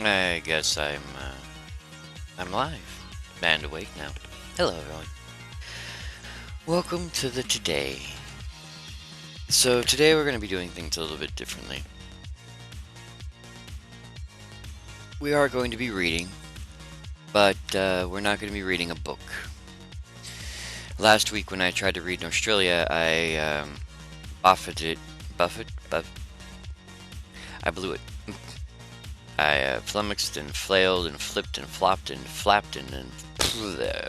I guess I'm live and awake now. Hello, everyone. Welcome to the today. So today we're going to be doing things a little bit differently. We are going to be reading, but we're not going to be reading a book. Last week when I tried to read in Australia, I I blew it. I flummoxed and flailed and flipped and flopped and flapped and there.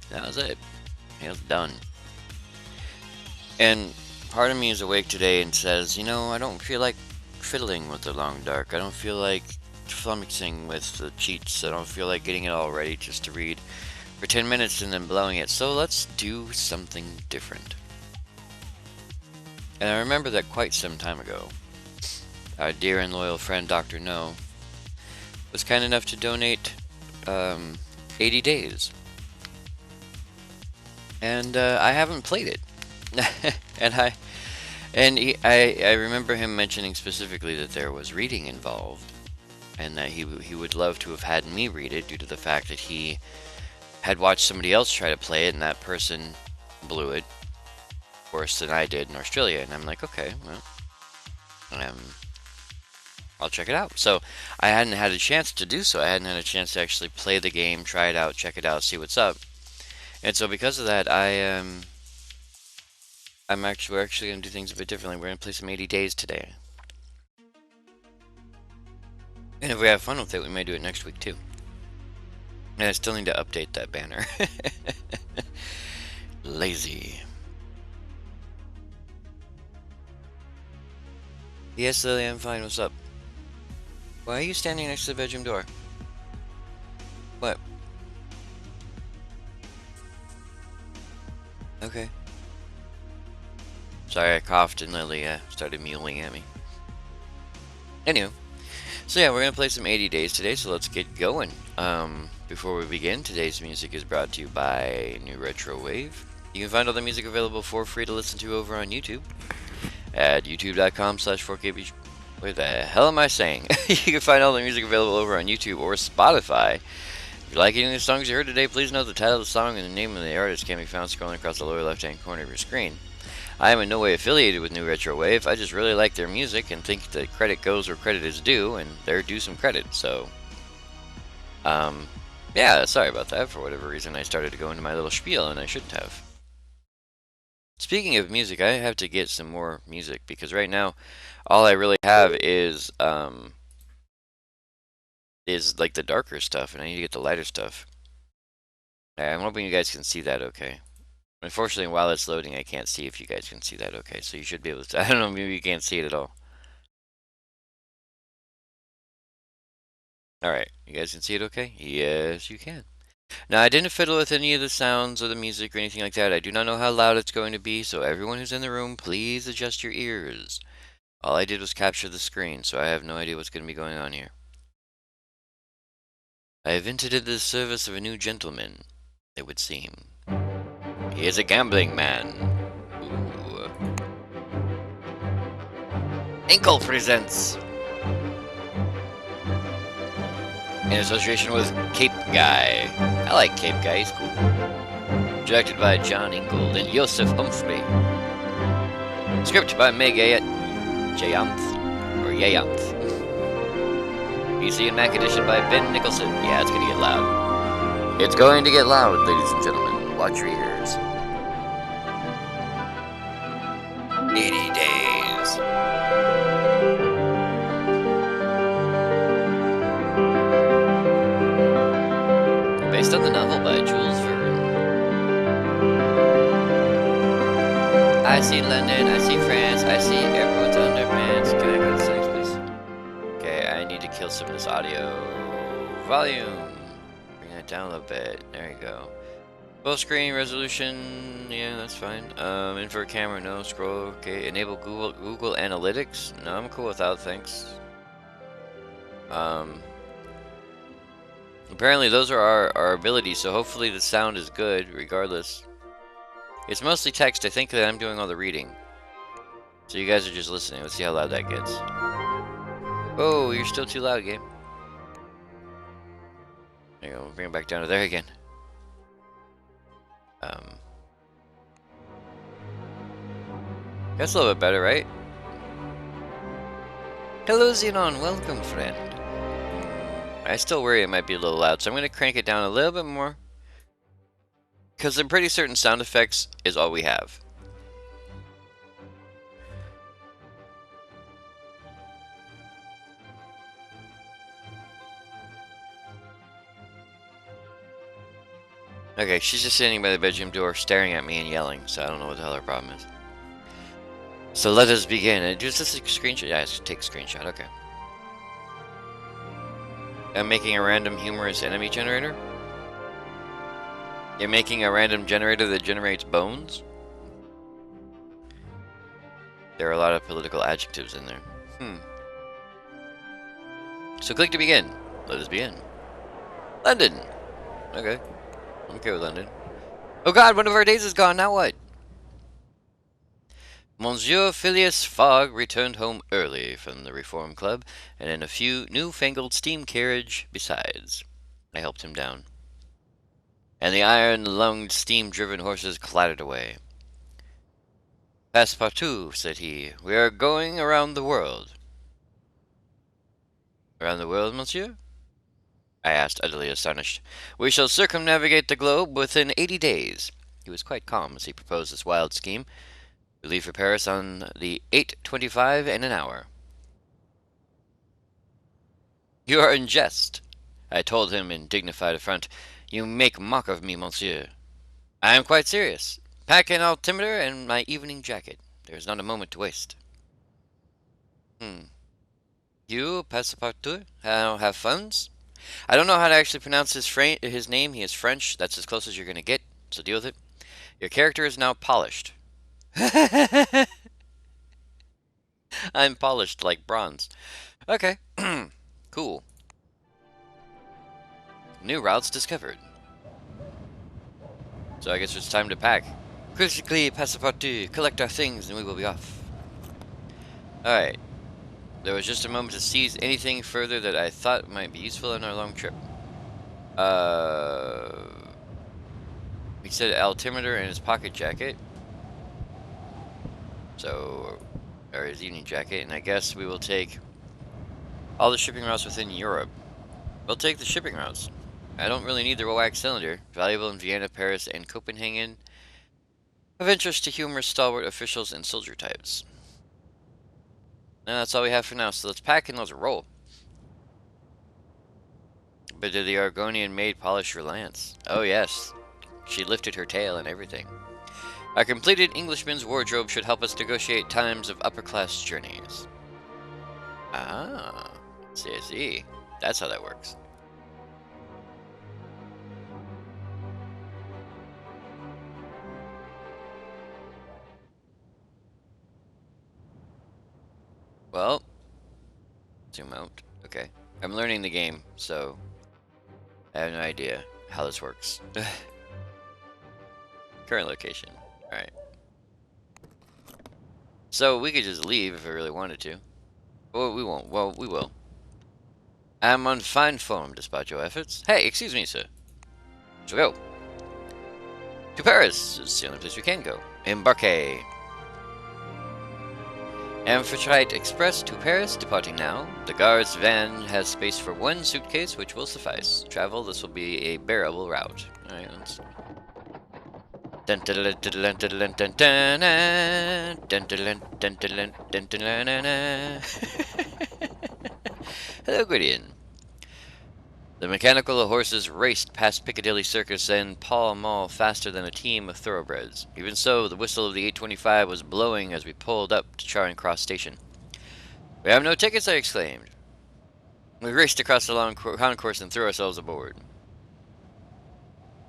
That was it. It was done. And part of me is awake today and says, I don't feel like fiddling with the long dark. I don't feel like flummoxing with the cheats. I don't feel like getting it all ready just to read for 10 minutes and then blowing it. So let's do something different. And I remember that quite some time ago, our dear and loyal friend Dr. No was kind enough to donate 80 days. And I haven't played it. I remember him mentioning specifically that there was reading involved, and that he would love to have had me read it due to the fact that he had watched somebody else try to play it, and that person blew it worse than I did in Australia. And I'm like, okay, well, I'll check it out. So I hadn't had a chance to do so. I hadn't had a chance to actually play the game, try it out, check it out, see what's up. And so because of that, we're actually going to do things a bit differently. We're going to play some 80 days today. And if we have fun with it, we may do it next week too. And I still need to update that banner. Lazy. Yes, Lily, I'm fine. What's up? Why are you standing next to the bedroom door? What? Okay. Sorry, I coughed and Lily started mewling at me. Anyway, so yeah, we're gonna play some 80 Days today, so let's get going. Before we begin, today's music is brought to you by New Retro Wave. You can find all the music available for free to listen to over on YouTube at youtube.com/4KB. What the hell am I saying? You can find all the music available over on YouTube or Spotify. If you like any of the songs you heard today, please note the title of the song and the name of the artist can be found scrolling across the lower left-hand corner of your screen. I am in no way affiliated with New Retro Wave. I just really like their music and think that credit goes where credit is due, and they're due some credit. So, yeah, sorry about that. For whatever reason, I started to go into my little spiel, and I shouldn't have. Speaking of music, I have to get some more music because right now, all I really have is like the darker stuff, and I need to get the lighter stuff. I'm hoping you guys can see that okay. Unfortunately, while it's loading, I can't see if you guys can see that okay, so you should be able to. I don't know, maybe you can't see it at all. Alright, you guys can see it okay? Yes, you can. Now, I didn't fiddle with any of the sounds or the music or anything like that. I do not know how loud it's going to be, so everyone who's in the room, please adjust your ears. All I did was capture the screen, so I have no idea what's going to be going on here. I have entered into the service of a new gentleman, it would seem. He is a gambling man. Ooh. Inkle presents, in association with Cape Guy. I like Cape Guy, he's cool. Directed by John Ingold and Yosef Humphrey. Script by Meg Jayanth. PC and Mac edition by Ben Nicholson. Yeah, it's gonna get loud. It's going to get loud, ladies and gentlemen. Watch your ears. 80 days. Based on the novel by Jules Verne. I see London, I see France, I see everyone's underpants. Can I go to settings, please? Okay, I need to kill some of this audio. Volume. Bring that down a little bit. There you go. Full screen resolution. Yeah, that's fine. Invert camera, no. Scroll, okay. Enable Google Analytics. No, I'm cool without, thanks. Apparently those are our abilities, so hopefully the sound is good regardless. It's mostly text. I think that I'm doing all the reading. So you guys are just listening. Let's see how loud that gets. Oh, you're still too loud, game. There you go, we'll bring it back down to there again. That's a little bit better, right? Hello, Xenon. Welcome, friend. I still worry it might be a little loud, so I'm going to crank it down a little bit more. Because I'm pretty certain sound effects is all we have. Okay, she's just sitting by the bedroom door staring at me and yelling, so I don't know what the hell her problem is. So let us begin. Just this a screenshot. Yeah, take a screenshot. Okay. I'm making a random humorous enemy generator. You're making a random generator that generates bones? There are a lot of political adjectives in there. So click to begin. Let us begin. London. Okay. I'm okay with London. Oh god, one of our days is gone. Now what? Monsieur Phileas Fogg returned home early from the Reform Club, and in a few newfangled steam carriage besides. I helped him down. And the iron-lunged, steam-driven horses clattered away. Passepartout, said he, we are going around the world. Around the world, monsieur? I asked, utterly astonished. We shall circumnavigate the globe within 80 days. He was quite calm as he proposed this wild scheme. We leave for Paris on the 8:25 in an hour. You are in jest, I told him in dignified affront. You make mock of me, monsieur. I am quite serious. Pack an altimeter and my evening jacket. There is not a moment to waste. You, Passepartout, have funds? I don't know how to actually pronounce his name. He is French. That's as close as you're going to get, so deal with it. Your character is now polished. I'm polished like bronze. Okay. Cool. New routes discovered. So I guess it's time to pack. Quickly, Passepartout, collect our things and we will be off. Alright. There was just a moment to seize anything further that I thought might be useful in our long trip. He said altimeter in his pocket jacket. So, or his evening jacket, and I guess we will take all the shipping routes within Europe. We'll take the shipping routes. I don't really need the ROAX cylinder. Valuable in Vienna, Paris, and Copenhagen. Of interest to humorous stalwart officials and soldier types. And that's all we have for now, so let's pack and let's roll. But did the Argonian maid polish your lance? Oh yes. She lifted her tail and everything. Our completed Englishman's wardrobe should help us negotiate times of upper-class journeys. Ah, I see. That's how that works. Well, zoom out. Okay. I'm learning the game, so I have no idea how this works. Current location. Alright. So we could just leave if we really wanted to. Well, we won't. Well, we will. I'm on fine form despite your efforts. Hey, excuse me, sir. Let's go. To Paris. It's the only place we can go. Embarque. Amphitrite Express to Paris, departing now. The guard's van has space for one suitcase, which will suffice. Travel, this will be a bearable route. Alright, let's... Hello, Gwydion. The mechanical horses raced past Piccadilly Circus and Pall Mall faster than a team of thoroughbreds. Even so, the whistle of the 8:25 was blowing as we pulled up to Charing Cross Station. We have no tickets, I exclaimed. We raced across the long concourse and threw ourselves aboard.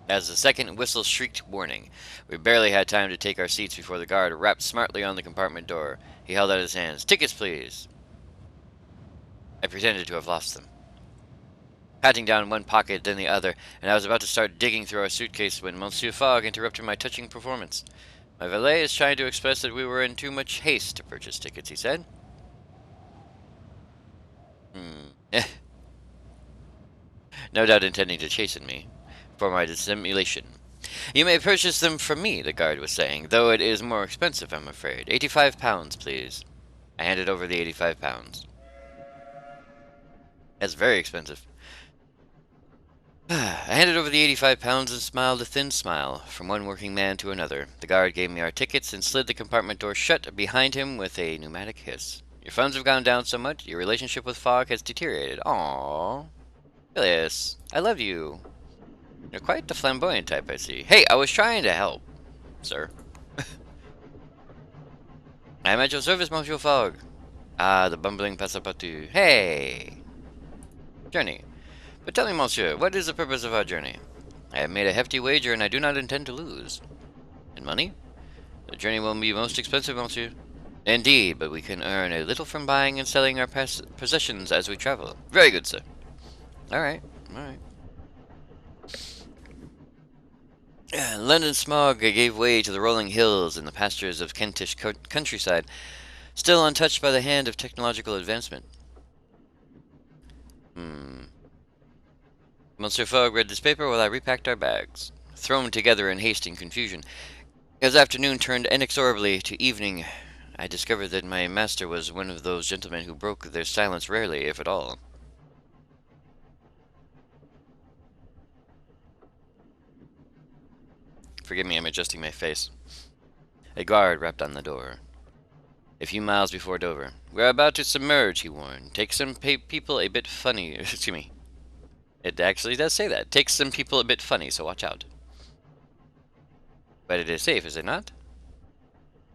As the second whistle shrieked warning, we barely had time to take our seats before the guard rapped smartly on the compartment door. He held out his hands. Tickets, please. I pretended to have lost them. Patting down one pocket, then the other, and I was about to start digging through our suitcase when Monsieur Fogg interrupted my touching performance. My valet is trying to express that we were in too much haste to purchase tickets, he said. no doubt intending to chasten me for my dissimulation. You may purchase them from me, the guard was saying, though it is more expensive, I'm afraid. 85 pounds, please. I handed over the 85 pounds. That's very expensive. I handed over the 85 pounds and smiled a thin smile from one working man to another. The guard gave me our tickets and slid the compartment door shut behind him with a pneumatic hiss. Your funds have gone down so much, your relationship with Fogg has deteriorated. Aww. Phyllis, I love you. You're quite the flamboyant type, I see. Hey, I was trying to help, sir. I am at your service, Monsieur Fogg. Ah, the bumbling passepartout. Hey! Journey. But tell me, monsieur, what is the purpose of our journey? I have made a hefty wager, and I do not intend to lose. And money? The journey will be most expensive, monsieur. Indeed, but we can earn a little from buying and selling our possessions as we travel. Very good, sir. Alright, alright. London smog gave way to the rolling hills and the pastures of Kentish countryside, still untouched by the hand of technological advancement. Monsieur Fogg read this paper while I repacked our bags, thrown together in haste and confusion. As afternoon turned inexorably to evening, I discovered that my master was one of those gentlemen who broke their silence rarely, if at all. Forgive me, I'm adjusting my face. A guard rapped on the door. A few miles before Dover. We're about to submerge, he warned. Take some people a bit funny. Excuse me. It actually does say that. Takes some people a bit funny, so watch out. But it is safe, is it not?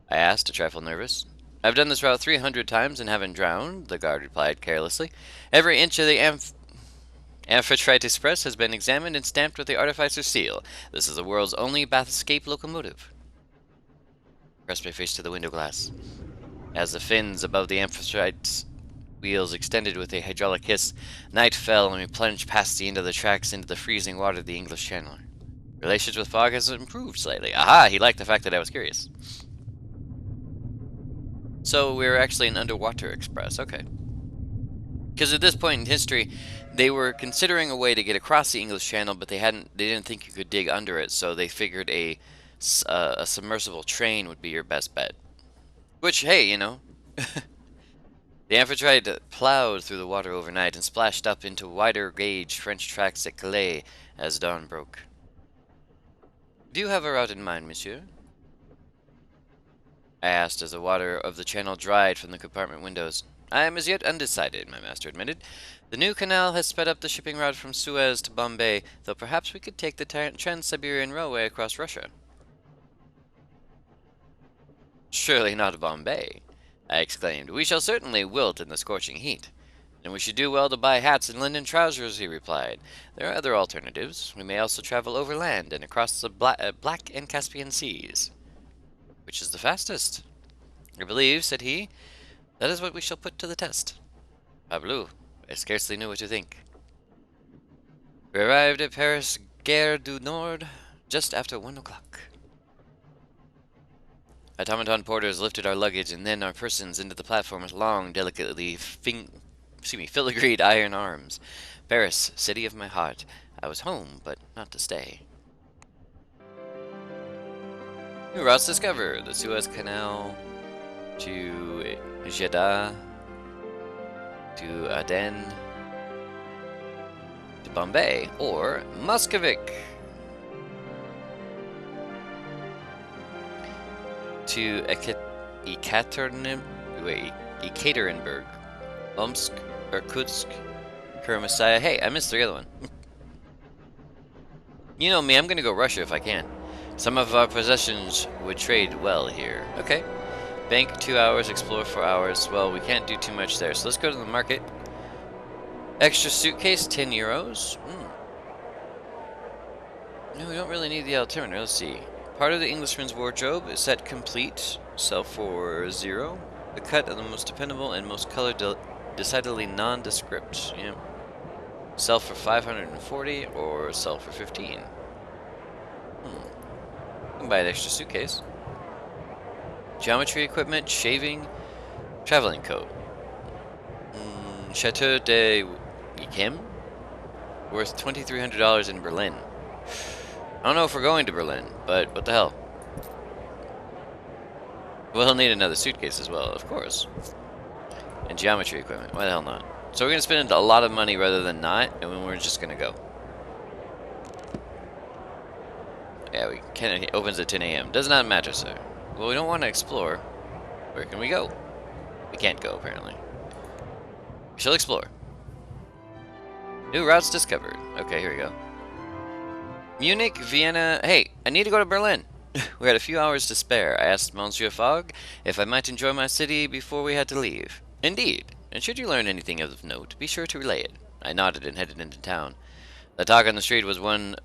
I asked, a trifle nervous. I've done this route 300 times and haven't drowned, the guard replied carelessly. Every inch of the Amphitrite Express has been examined and stamped with the artificer's seal. This is the world's only bath-escape locomotive. I pressed my face to the window glass. As the fins above the Amphitrite's wheels extended with a hydraulic hiss, night fell and we plunged past the end of the tracks into the freezing water of the English Channel. Relations with Fogg has improved slightly. Aha! He liked the fact that I was curious. So we're actually an underwater express. Okay. Because at this point in history, they were considering a way to get across the English Channel, but they didn't think you could dig under it, so they figured a submersible train would be your best bet. Which, hey, you know. The Amphitrite plowed through the water overnight and splashed up into wider gauge French tracks at Calais as dawn broke. Do you have a route in mind, monsieur? I asked as the water of the channel dried from the compartment windows. I am as yet undecided, my master admitted. The new canal has sped up the shipping route from Suez to Bombay, though perhaps we could take the Trans-Siberian Railway across Russia. Surely not Bombay, I exclaimed. We shall certainly wilt in the scorching heat. Then we should do well to buy hats and linen trousers, he replied. There are other alternatives. We may also travel overland and across the Black and Caspian Seas. Which is the fastest? I believe, said he, that is what we shall put to the test. Parbleu, I scarcely knew what to think. We arrived at Paris Gare du Nord just after 1 o'clock. Automaton porters lifted our luggage and then our persons into the platform with long, delicately filigreed iron arms. Paris, city of my heart. I was home, but not to stay. New routes discovered. The Suez Canal to Jeddah, to Aden, to Bombay, or Muscovik, to Ekaterinburg, Omsk, Irkutsk, Kurmasaya. Hey, I missed the other one. You know me, I'm gonna go Russia if I can. Some of our possessions would trade well here. Okay. Bank 2 hours, explore 4 hours. Well, we can't do too much there, so let's go to the market. Extra suitcase, 10 euros. No, we don't really need the altimeter. Let's see. Part of the Englishman's wardrobe is set complete. Sell for 0. The cut of the most dependable and most color decidedly nondescript. Yeah. Sell for 540 or sell for 15. You can buy an extra suitcase. Geometry equipment, shaving, traveling coat. Chateau de Yquem. Worth $2,300 in Berlin. I don't know if we're going to Berlin, but what the hell? We'll need another suitcase as well, of course. And geometry equipment. Why the hell not? So we're going to spend a lot of money rather than not, and then we're just going to go. Yeah, we can. It opens at 10 a.m. Does not matter, sir. Well, we don't want to explore. Where can we go? We can't go, apparently. We shall explore. New routes discovered. Okay, here we go. Munich, Vienna... Hey, I need to go to Berlin. We had a few hours to spare. I asked Monsieur Fogg if I might enjoy my city before we had to leave. Indeed, and should you learn anything of note, be sure to relay it. I nodded and headed into town. The talk on the street was one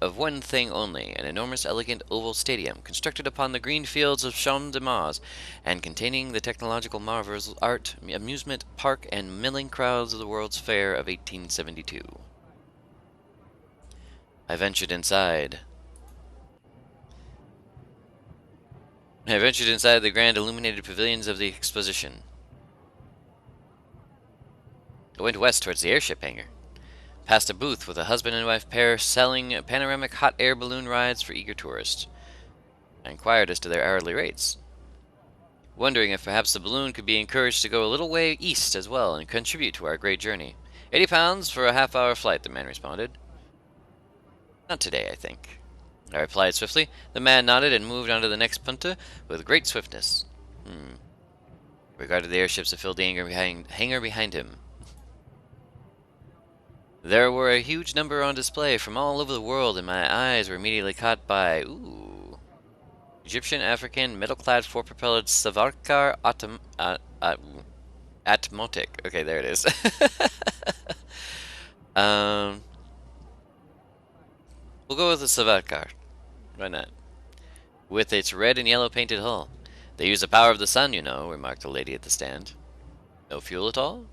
thing only, an enormous elegant oval stadium, constructed upon the green fields of Champs-de-Mars, and containing the technological marvels, art, amusement, park, and milling crowds of the World's Fair of 1872. I ventured inside. The grand illuminated pavilions of the exposition. I went west towards the airship hangar. Past a booth with a husband and wife pair selling panoramic hot air balloon rides for eager tourists. I inquired as to their hourly rates, wondering if perhaps the balloon could be encouraged to go a little way east as well and contribute to our great journey. £80 for a half-hour flight, the man responded. Not today, I think. I replied swiftly. The man nodded and moved on to the next punta with great swiftness. Regarded the airships that filled the hangar behind him. There were a huge number on display from all over the world, and my eyes were immediately caught by, Egyptian, African, metal-clad, four-propelled Savarkar Atmotic. Okay, there it is. We'll go with the Savarkar. Why not? With its red and yellow painted hull. They use the power of the sun, you know, remarked the lady at the stand. No fuel at all?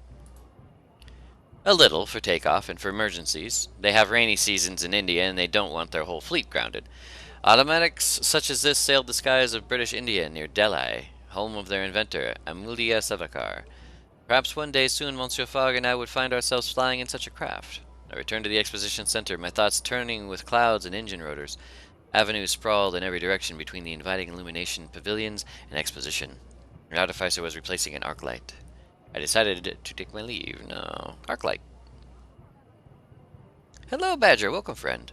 A little for takeoff and for emergencies. They have rainy seasons in India and they don't want their whole fleet grounded. Automatics such as this sailed the skies of British India near Delhi, home of their inventor, Amulya Savarkar. Perhaps one day soon Monsieur Fogg and I would find ourselves flying in such a craft. I returned to the exposition center, my thoughts turning with clouds and engine rotors. Avenues sprawled in every direction between the inviting illumination pavilions and exposition. An artificer was replacing an arc light. I decided to take my leave. No. Arc light. Hello, Badger. Welcome, friend.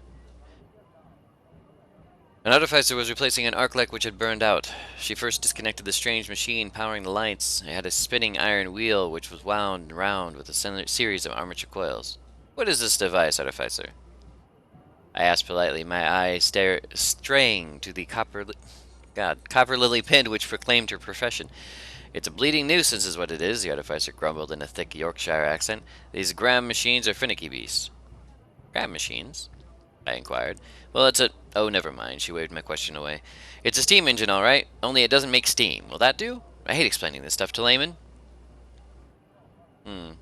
An artificer was replacing an arc light which had burned out. She first disconnected the strange machine powering the lights. It had a spinning iron wheel which was wound round with a series of armature coils. What is this device, artificer? I asked politely, my eye straying to the copper lily pin which proclaimed her profession. It's a bleeding nuisance is what it is, the artificer grumbled in a thick Yorkshire accent. These Graham machines are finicky beasts. Graham machines? I inquired. Well, it's a... Oh, never mind, she waved my question away. It's a steam engine, all right, only it doesn't make steam. Will that do? I hate explaining this stuff to laymen. The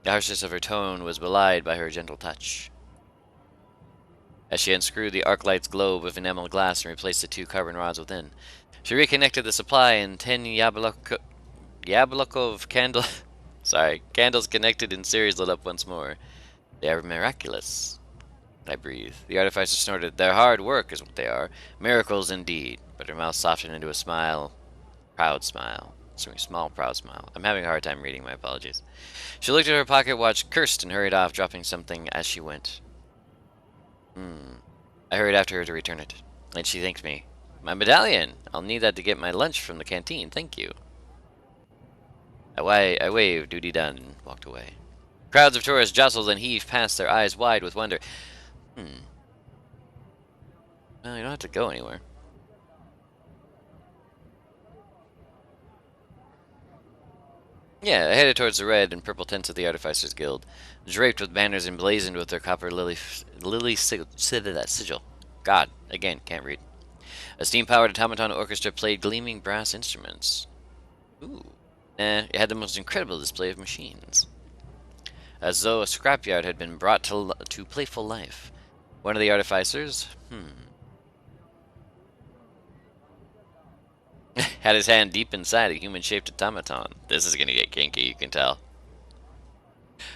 harshness of her tone was belied by her gentle touch. As she unscrewed the arc light's globe of enamel glass and replaced the 2 carbon rods within, she reconnected the supply and 10 Yablokov candles connected in series lit up once more. They are miraculous. I breathed. The artificer snorted. Their hard work is what they are. Miracles indeed. But her mouth softened into a smile. Proud smile. Small, proud smile. I'm having a hard time reading, my apologies. She looked at her pocket watch, cursed, and hurried off, dropping something as she went. I hurried after her to return it. And she thanked me. My medallion! I'll need that to get my lunch from the canteen, thank you. I waved, duty done, and walked away. Crowds of tourists jostled and heaved past, their eyes wide with wonder. Well, you don't have to go anywhere. Yeah, I headed towards the red and purple tents of the Artificers Guild, draped with banners emblazoned with their copper lily sigil. God, again, can't read. A steam-powered automaton orchestra played gleaming brass instruments. It had the most incredible display of machines. As though a scrapyard had been brought to playful life. One of the artificers, had his hand deep inside a human-shaped automaton. This is gonna get kinky, you can tell.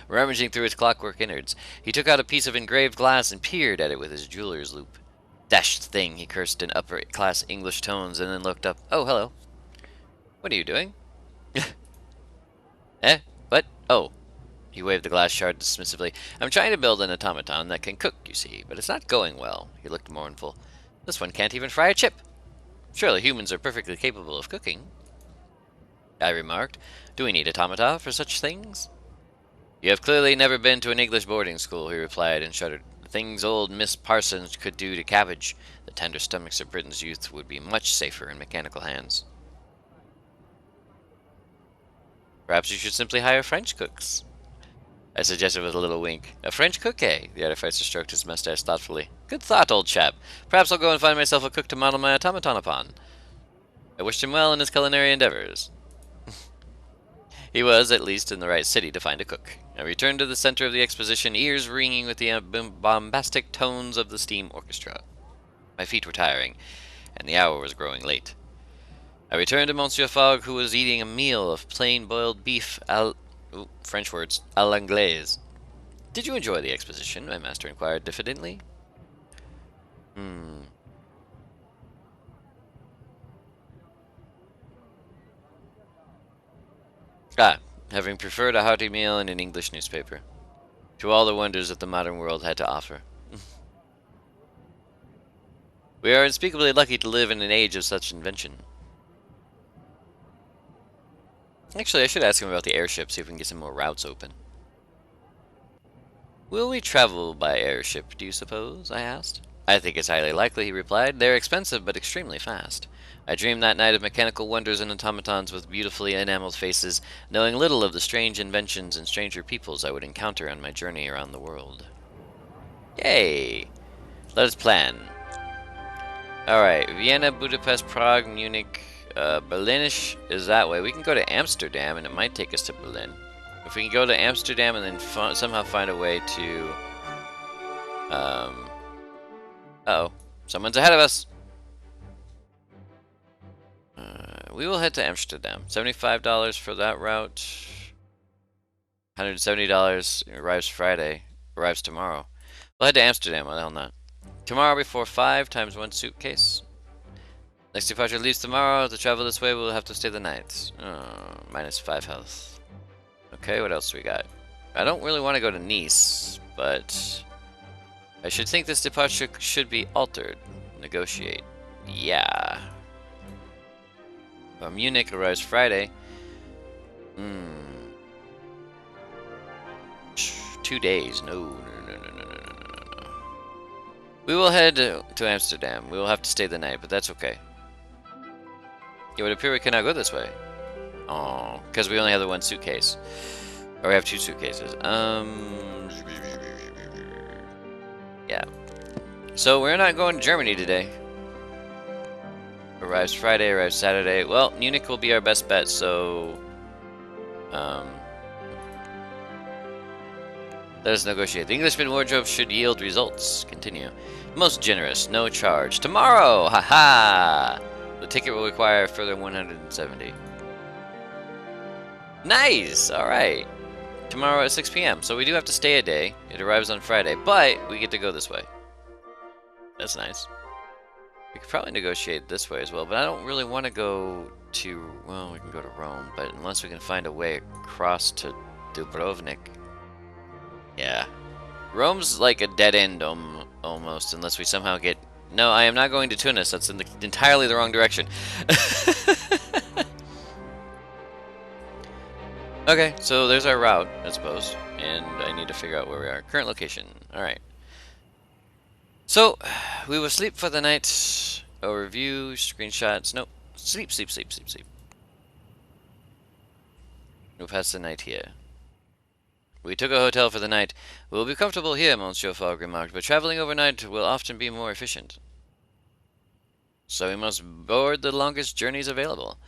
Rummaging through its clockwork innards, he took out a piece of engraved glass and peered at it with his jeweler's loupe. Dashed thing, he cursed in upper-class English tones, and then looked up. Oh, hello. What are you doing? Eh? What? Oh. He waved the glass shard dismissively. I'm trying to build an automaton that can cook, you see, but it's not going well. He looked mournful. This one can't even fry a chip. Surely humans are perfectly capable of cooking. I remarked. Do we need automata for such things? You have clearly never been to an English boarding school, he replied and shuddered. The things old Miss Parsons could do to cabbage, the tender stomachs of Britain's youth would be much safer in mechanical hands. Perhaps you should simply hire French cooks, I suggested with a little wink. A French cook, eh? The artificer stroked his mustache thoughtfully. Good thought, old chap. Perhaps I'll go and find myself a cook to model my automaton upon. I wished him well in his culinary endeavors. He was, at least, in the right city to find a cook. I returned to the center of the exposition, ears ringing with the bombastic tones of the steam orchestra. My feet were tiring, and the hour was growing late. I returned to Monsieur Fogg, who was eating a meal of plain boiled beef French words, à l'anglaise. Did you enjoy the exposition? My master inquired diffidently. Ah, having preferred a hearty meal and an English newspaper to all the wonders that the modern world had to offer. We are unspeakably lucky to live in an age of such invention. Actually, I should ask him about the airship, see if we can get some more routes open. Will we travel by airship, do you suppose? I asked. I think it's highly likely, he replied. They're expensive, but extremely fast. I dreamed that night of mechanical wonders and automatons with beautifully enameled faces, knowing little of the strange inventions and stranger peoples I would encounter on my journey around the world. Yay! Let us plan. Alright, Vienna, Budapest, Prague, Munich, Berlinish is that way. We can go to Amsterdam, and it might take us to Berlin. If we can go to Amsterdam and then somehow find a way to... Uh-oh. Someone's ahead of us! We will head to Amsterdam. $75 for that route. $170 arrives Friday. Arrives tomorrow. We'll head to Amsterdam, why the hell not? Tomorrow before 5 times 1 suitcase. Next departure leaves tomorrow. To travel this way, we'll have to stay the night. Minus 5 health. Okay, what else do we got? I don't really want to go to Nice, but I should think this departure should be altered. Negotiate. Yeah. Well, Munich arrives Friday. 2 days. No. We will head to Amsterdam. We will have to stay the night, but that's okay. It would appear we cannot go this way. Oh, because we only have the 1 suitcase. Or we have 2 suitcases. Yeah. So we're not going to Germany today. Arrives Friday, arrives Saturday. Well, Munich will be our best bet, so... let us negotiate. The Englishman wardrobe should yield results. Continue. Most generous, no charge. Tomorrow! Haha! The ticket will require further 170. Nice! Alright. Tomorrow at 6 p.m. So we do have to stay a day. It arrives on Friday, but we get to go this way. That's nice. We could probably negotiate this way as well, but I don't really want to go to... Well, we can go to Rome, but unless we can find a way across to Dubrovnik. Yeah. Rome's like a dead end almost, unless we somehow get... No, I am not going to Tunis. That's in entirely the wrong direction. Okay, so there's our route, I suppose. And I need to figure out where we are. Current location. Alright. So, we will sleep for the night. Overview, screenshots. Nope. Sleep. We'll pass the night here. We took a hotel for the night. We will be comfortable here, Monsieur Fogg remarked, but traveling overnight will often be more efficient. So we must board the longest journeys available.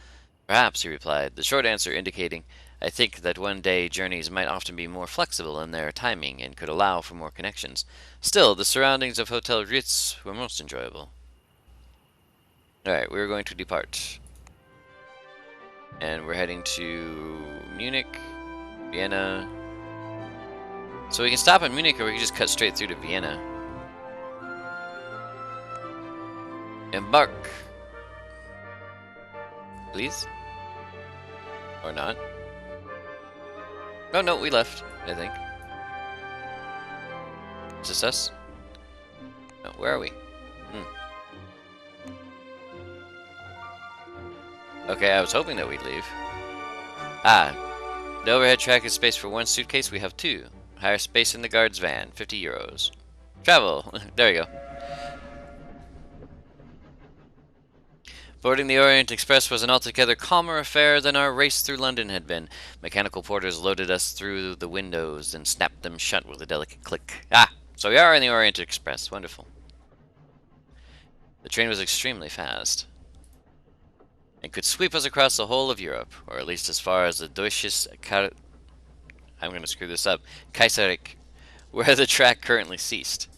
Perhaps, he replied, the short answer indicating, I think that one-day journeys might often be more flexible in their timing and could allow for more connections. Still, the surroundings of Hotel Ritz were most enjoyable. Alright, we're going to depart. And we're heading to Munich, Vienna, So we can stop in Munich, or we can just cut straight through to Vienna. Embark. Please? Or not? Oh, no, we left, I think. Is this us? No, where are we? Okay, I was hoping that we'd leave. Ah, the overhead track is space for 1 suitcase. We have 2. Hire space in the guard's van. 50 euros. Travel. There you go. Boarding the Orient Express was an altogether calmer affair than our race through London had been. Mechanical porters loaded us through the windows and snapped them shut with a delicate click. Ah, so we are in the Orient Express. Wonderful. The train was extremely fast and could sweep us across the whole of Europe, or at least as far as the Deutsches I'm going to screw this up, Kaiserreich, where the track currently ceased.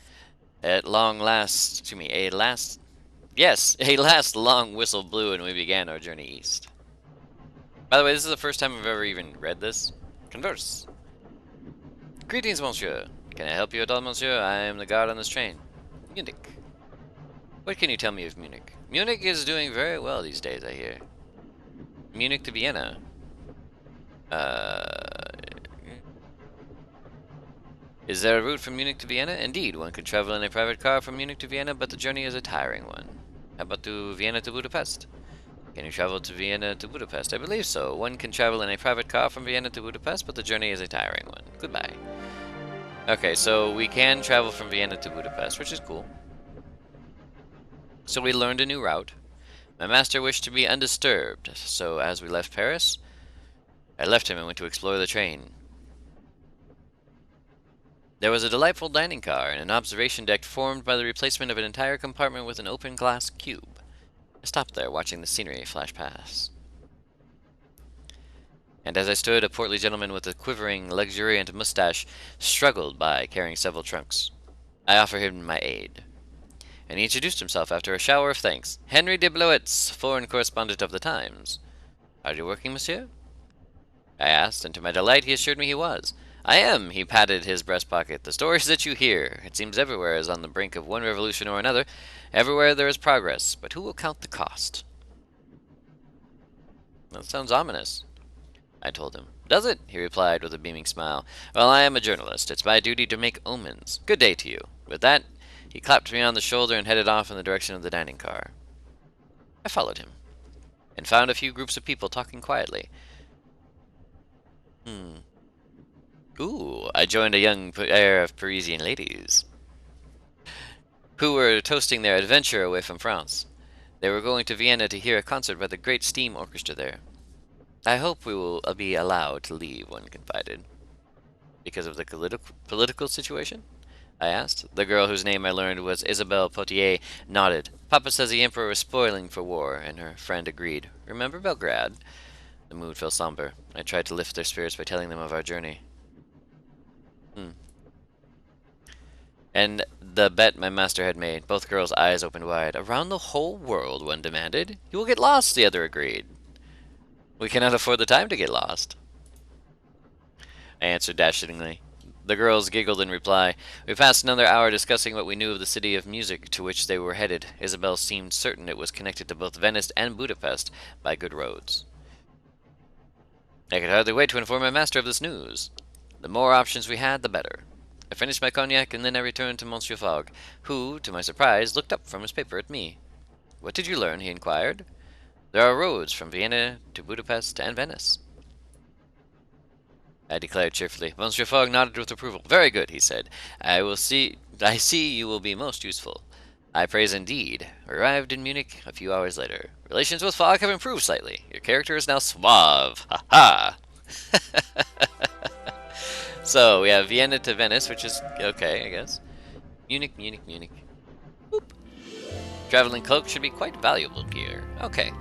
At long last, a last long whistle blew and we began our journey east. By the way, this is the first time I've ever even read this. Converse. Greetings, monsieur. Can I help you at all, monsieur? I am the guard on this train. Munich. What can you tell me of Munich? Munich is doing very well these days, I hear. Munich to Vienna. Is there a route from Munich to Vienna? Indeed, one could travel in a private car from Munich to Vienna, but the journey is a tiring one. How about to Vienna to Budapest? Can you travel to Vienna to Budapest? I believe so. One can travel in a private car from Vienna to Budapest, but the journey is a tiring one. Goodbye. Okay, so we can travel from Vienna to Budapest, which is cool. So we learned a new route. My master wished to be undisturbed, so as we left Paris, I left him and went to explore the train. There was a delightful dining car and an observation deck formed by the replacement of an entire compartment with an open glass cube. I stopped there, watching the scenery flash past. And as I stood, a portly gentleman with a quivering, luxuriant mustache struggled by, carrying several trunks. I offered him my aid, and he introduced himself after a shower of thanks. Henry de Blowitz, foreign correspondent of the Times. Are you working, monsieur? I asked, and to my delight he assured me he was. I am, he patted his breast pocket. The stories that you hear, it seems everywhere is on the brink of one revolution or another. Everywhere there is progress, but who will count the cost? That sounds ominous, I told him. Does it? He replied with a beaming smile. Well, I am a journalist. It's my duty to make omens. Good day to you. With that, he clapped me on the shoulder and headed off in the direction of the dining car. I followed him, and found a few groups of people talking quietly. Ooh, I joined a young pair of Parisian ladies who were toasting their adventure away from France. They were going to Vienna to hear a concert by the great steam orchestra there. I hope we will be allowed to leave, one confided. Because of the political situation? I asked. The girl whose name I learned was Isabelle Potier nodded. Papa says the Emperor is spoiling for war, and her friend agreed. Remember Belgrade? The mood fell somber. I tried to lift their spirits by telling them of our journey. And the bet my master had made. Both girls' eyes opened wide. Around the whole world, one demanded. You will get lost, the other agreed. We cannot afford the time to get lost, I answered dashingly. The girls giggled in reply. We passed another hour discussing what we knew of the city of music to which they were headed. Isabel seemed certain it was connected to both Venice and Budapest by good roads. I could hardly wait to inform my master of this news. The more options we had, the better. I finished my cognac, and then I returned to Monsieur Fogg, who, to my surprise, looked up from his paper at me. What did you learn? He inquired. There are roads from Vienna to Budapest and Venice, I declared cheerfully. Monsieur Fogg nodded with approval. Very good, he said. I see you will be most useful. I praise indeed. Arrived in Munich a few hours later. Relations with Fogg have improved slightly. Your character is now suave. Ha ha! So, we have Vienna to Venice, which is okay, I guess. Munich. Boop. Traveling cloak should be quite valuable gear. Okay.